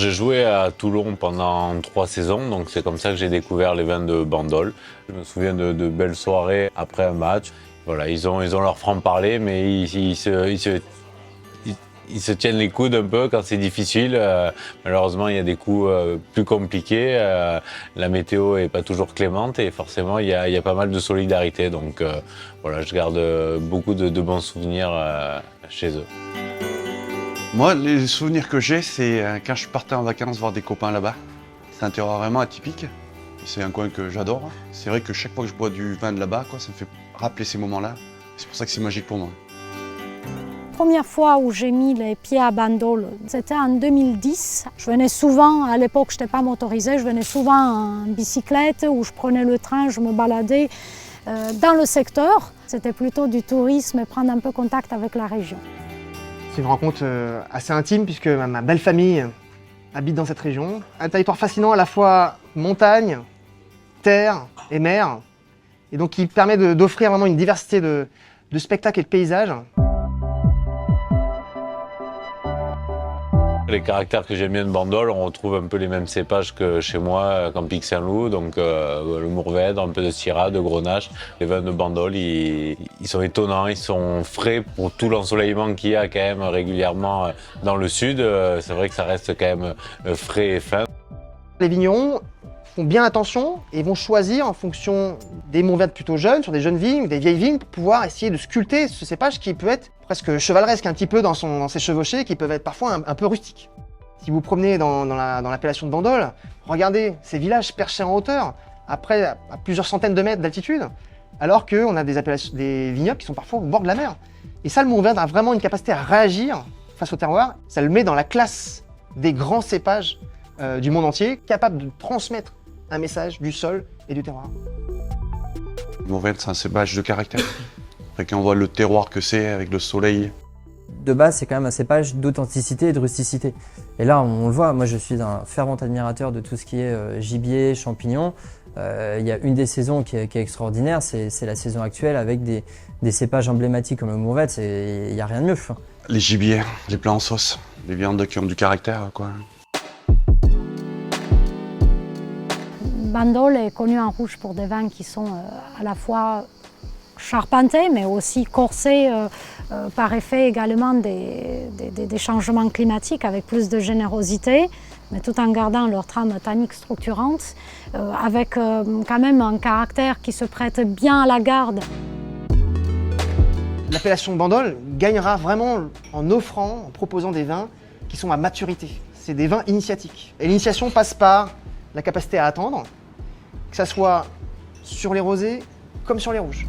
j'ai joué à Toulon pendant 3 saisons, donc c'est comme ça que j'ai découvert les vins de Bandol. Je me souviens de belles soirées après un match. Voilà, ils ont leur franc-parler, mais ils se tiennent les coudes un peu quand c'est difficile. Malheureusement, il y a des coups plus compliqués. La météo n'est pas toujours clémente et forcément, il y a pas mal de solidarité. Donc voilà, je garde beaucoup de bons souvenirs chez eux. Moi, les souvenirs que j'ai, c'est quand je partais en vacances voir des copains là-bas. C'est un terroir vraiment atypique. C'est un coin que j'adore. C'est vrai que chaque fois que je bois du vin de là-bas, ça me fait rappeler ces moments-là. C'est pour ça que c'est magique pour moi. La première fois où j'ai mis les pieds à Bandol, c'était en 2010. Je venais souvent, à l'époque je n'étais pas motorisée, je venais souvent en bicyclette ou je prenais le train, je me baladais dans le secteur. C'était plutôt du tourisme et prendre un peu contact avec la région. C'est une rencontre assez intime puisque ma belle famille habite dans cette région. Un territoire fascinant à la fois montagne, terre et mer. Et donc qui permet d'offrir vraiment une diversité de spectacles et de paysages. Les caractères que j'aime bien de Bandol, on retrouve un peu les mêmes cépages que chez moi, Camping Saint-Loup, donc le Mourvèdre, un peu de Syrah, de Grenache. Les vins de Bandol, ils sont étonnants, ils sont frais pour tout l'ensoleillement qu'il y a quand même régulièrement dans le sud. C'est vrai que ça reste quand même frais et fin. Les vignerons font bien attention et vont choisir en fonction des Mourvèdres plutôt jeunes, sur des jeunes vignes ou des vieilles vignes, pour pouvoir essayer de sculpter ce cépage qui peut être presque chevaleresque un petit peu dans ses chevauchés, qui peuvent être parfois un peu rustiques. Si vous promenez dans l'appellation de Bandol, regardez ces villages perchés en hauteur, à plusieurs centaines de mètres d'altitude, alors qu'on a des vignobles qui sont parfois au bord de la mer. Et ça, le Mourvèdre a vraiment une capacité à réagir face au terroir. Ça le met dans la classe des grands cépages du monde entier, capable de transmettre un message du sol et du terroir. Le Mourvèdre, c'est un cépage de caractère. Après, quand on voit le terroir que c'est avec le soleil. De base, c'est quand même un cépage d'authenticité et de rusticité. Et là, on le voit, moi je suis un fervent admirateur de tout ce qui est gibier, champignons. Il y a une des saisons qui est extraordinaire, c'est la saison actuelle avec des cépages emblématiques comme le Mourvèdre, il n'y a rien de mieux. Les gibiers, les plats en sauce, les viandes qui ont du caractère, quoi. Bandol est connu en rouge pour des vins qui sont à la fois charpentés, mais aussi corsés par effet également des changements climatiques avec plus de générosité, mais tout en gardant leur trame tannique structurante, avec quand même un caractère qui se prête bien à la garde. L'appellation Bandol gagnera vraiment en offrant, en proposant des vins qui sont à maturité. C'est des vins initiatiques. Et l'initiation passe par la capacité à attendre, que ça soit sur les rosés comme sur les rouges.